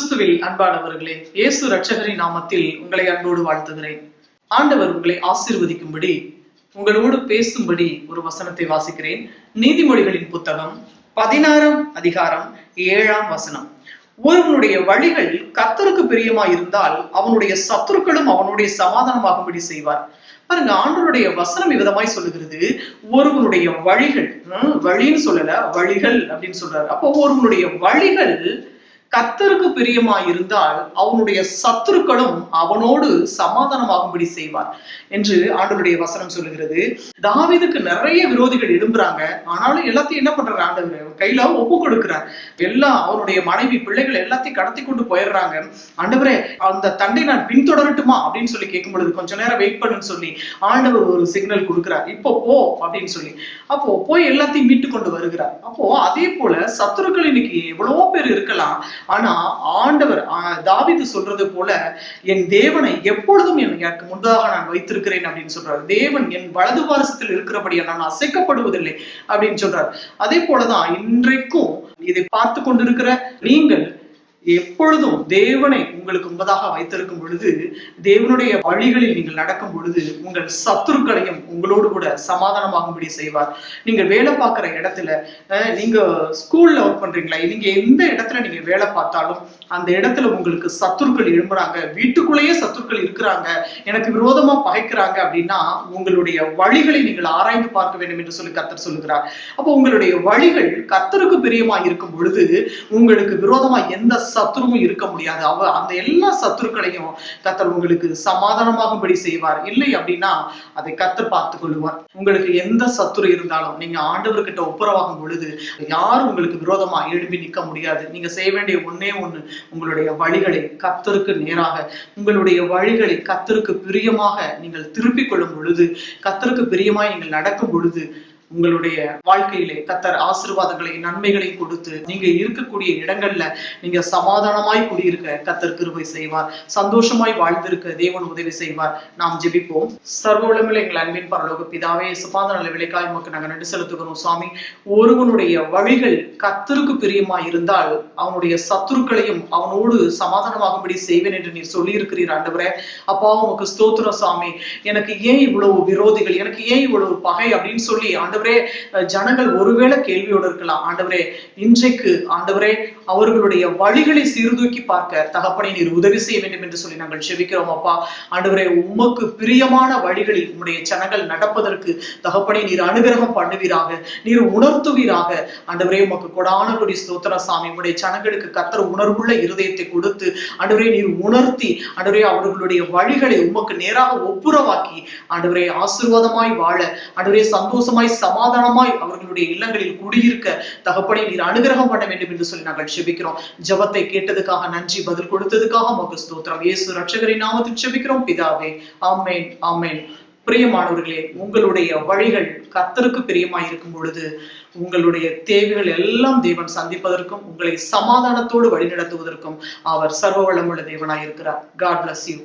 கிறிஸ்துவில் அன்பானவர்களே, இயேசு இரட்சகரின் நாமத்தில் உங்களை அன்போடு வாழ்த்துகிறேன். ஆண்டவர் உங்களை ஆசீர்வதிக்கும்படி, உங்களோடு பேசும்படி ஒரு வசனத்தை வாசிக்கிறேன். நீதிமொழிகளின் புத்தகம் 16ஆம் அதிகாரம் 7ஆம் வசனம். ஒருவனுடைய வழிகள் கர்த்தருக்கு பிரியமாய் இருந்தால் அவனுடைய சத்துருக்களும் அவனுடைய சமாதானமாகும்படி செய்வார். பாருங்க, ஆண்டவருடைய வசனம் விதமாய் சொல்லுகிறது. ஒருவனுடைய வழிகள், வழின்னு சொல்லல, வழிகள் அப்படின்னு சொல்றாரு. அப்போ ஒருவனுடைய வழிகள் கர்த்தருக்கு பிரியமாய் இருந்தால் அவனுடைய சத்துருக்களும் அவனோடு சமாதானமாகும்படி செய்வார் என்று ஆண்டவருடைய வசனம் சொல்லுகிறது. தாவீதுக்கு நிறைய விரோதிகள் எழும்புறாங்க. ஆனாலும் எல்லாத்தையும் என்ன பண்றாரு? ஆண்டவர் கையில ஒப்பு கொடுக்கிறார். எல்லாம் அவனுடைய மனைவி பிள்ளைகள் எல்லாத்தையும் கடத்தி கொண்டு போயிடுறாங்க. ஆண்டவரே, அந்த தண்டை நான் பின்தொடரட்டுமா அப்படின்னு சொல்லி கேட்கும் பொழுது, கொஞ்ச நேரம் வெயிட் பண்ணுன்னு சொல்லி ஆண்டவர் ஒரு சிக்னல் கொடுக்கிறார். இப்போ போ அப்படின்னு சொல்லி. அப்போ போய் எல்லாத்தையும் மீட்டு கொண்டு வருகிறார். அப்போ அதே போல சத்துருக்கள் இன்னைக்கு எவ்வளவோ பேர் இருக்கலாம். ஆனா ஆண்டவர் தாவீது சொல்றது போல, என் தேவனை எப்பொழுதும் எனக்கு முன்பாக நான் வைத்திருக்கிறேன் அப்படின்னு சொல்றாரு. தேவன் என் வலது பாரசத்தில் இருக்கிறபடியா நான் அசைக்கப்படுவதில்லை அப்படின்னு சொல்றாரு. அதே போலதான் இன்றைக்கும் இதை பார்த்து கொண்டிருக்கிற நீங்கள் எப்பொழுதும் தேவனை உங்களுக்கு முன்பதாக வைத்திருக்கும் பொழுது, தேவனுடைய வழிகளில் நீங்கள் நடக்கும் பொழுது, உங்கள் சத்துருக்களையும் உங்களோடு கூட சமாதானமாகும்படி செய்வார். நீங்கள் வேலை பார்க்குற இடத்துல, நீங்க ஸ்கூல்ல ஒர்க் பண்றீங்களா, நீங்க எந்த இடத்துல நீங்க வேலை பார்த்தாலும் அந்த இடத்துல உங்களுக்கு சத்துருக்கள் எழும்புறாங்க, வீட்டுக்குள்ளேயே சத்துருக்கள் இருக்கிறாங்க, எனக்கு விரோதமா பகைக்கிறாங்க அப்படின்னா உங்களுடைய வழிகளை நீங்கள் ஆராய்ந்து பார்க்க வேண்டும் என்று சொல்லி கர்த்தர் சொல்லுகிறார். அப்போ உங்களுடைய வழிகள் கர்த்தருக்கு பிரியமா இருக்கும் பொழுது உங்களுக்கு விரோதமா எந்த சத்துருவும் இருக்க முடியாது. அந்த எல்லா சத்துருக்களையும் கர்த்தர் உங்களுக்கு சமாதானமாகும்படி செய்வார். இல்லை அப்படின்னா அதை கர்த்தர் பார்த்துக் கொள்வார். உங்களுக்கு எந்த சத்துரு இருந்தாலும் நீங்க ஆண்டவர்கிட்ட ஒப்புரவாகும் பொழுது யாரும் உங்களுக்கு விரோதமா எழுப்பி நிற்க முடியாது. நீங்க செய்ய வேண்டிய ஒன்னே ஒண்ணு, உங்களுடைய வழிகளை கர்த்தருக்கு நேராக, உங்களுடைய வழிகளை கர்த்தருக்கு பிரியமாக நீங்கள் திருப்பிக் கொள்ளும் பொழுது, கர்த்தருக்கு பிரியமாய் நீங்கள் நடக்கும் பொழுது, உங்களுடைய வாழ்க்கையிலே கர்த்தர் ஆசீர்வாதங்களை நன்மைகளை கொடுத்து நீங்க இருக்கக்கூடிய இடங்கள்ல நீங்க சமாதானமாய் குடியிருக்க கர்த்தர் கிருபை செய்வார். சந்தோஷமாய் வாழ்ந்திருக்க தேவன் உதவி செய்வார். நாம் ஜெபிப்போம். சர்வ வல்லமையுள்ள எங்கள் அன்பின் பரலோக பிதாவே, சுபாந்த நல்ல விலைக்காய் உமக்கு நாங்கள் நன்றி செலுத்துகிறோம். சுவாமி, ஒருவனுடைய வழிகள் கர்த்தருக்கு பிரியமாய் இருந்தால் அவனுடைய சத்துருக்களையும் அவனோடு சமாதானமாகும்படி செய்வேன் என்று நீர் சொல்லி இருக்கிறீர். ஆண்டவரே, அப்பா உமக்கு ஸ்தோத்திரம். சுவாமி, எனக்கு ஏன் இவ்வளவு விரோதிகள், எனக்கு ஏன் இவ்வளவு பகை அப்படின்னு சொல்லி ஆண்டவரே ஜனங்கள் ஒருவேளை கேள்வியோடு இருக்கலாம். ஆண்டவரே, இன்றைக்கு ஆண்டவரே அவர்களுடைய வழிகளை சீர்தூக்கி பார்க்க தகப்பனை நீர் உதவி செய்ய வேண்டும் என்று சொல்லி நாங்கள் செபிக்கிறோம். அப்பா ஆண்டவரே, உமக்கு பிரியமான வழிகளில் உம்முடைய ஜனங்கள் நடப்பதற்கு தகப்பனை நீர் அனுகிரகம் பண்ணுவீராக, நீர் உணர்த்துவீராக. ஆண்டவரே, உமக்கு கொடான கொடி ஸ்தோத்திர சாமி. உம்முடைய ஜனங்களுக்கு கர்த்தர் உணர்வுள்ள இருதயத்தை கொடுத்து ஆண்டவரே நீர் உணர்த்தி ஆண்டவரே அவர்களுடைய வழிகளை உமக்கு நேராக ஒப்புரவாக்கி ஆண்டவரே ஆசீர்வாதமாய் வாழ, ஆண்டவரே சந்தோஷமாய் சமாதானமாய் அவர்களுடைய இல்லங்களில் குடியிருக்க தகப்பனை நீர் அனுகிரகம் பண்ண வேண்டும் என்று சொல்லி நாங்கள் செபிக்கிறோம். ஜெபத்தை கேட்டதுக்காக நன்றி, பதில் கொடுத்ததுக்காக உமக்கு ஸ்தோத்திரம். இயேசு இரட்சகரின் நாமத்தில் செபிக்கிறோம் பிதாவே, ஆமென், ஆமென். பிரியமானவர்களே, உங்களுடைய வழிகள் கர்த்தருக்கு பிரியமாய் இருக்கும் பொழுது உங்களுடைய தேவைகள் எல்லாம் தேவன் சந்திப்பதற்கும் உங்களை சமாதானத்தோடு வழிநடத்துவதற்கும் அவர் சர்வ வல்லமுள்ள தேவனாய் இருக்கிறார். God bless you.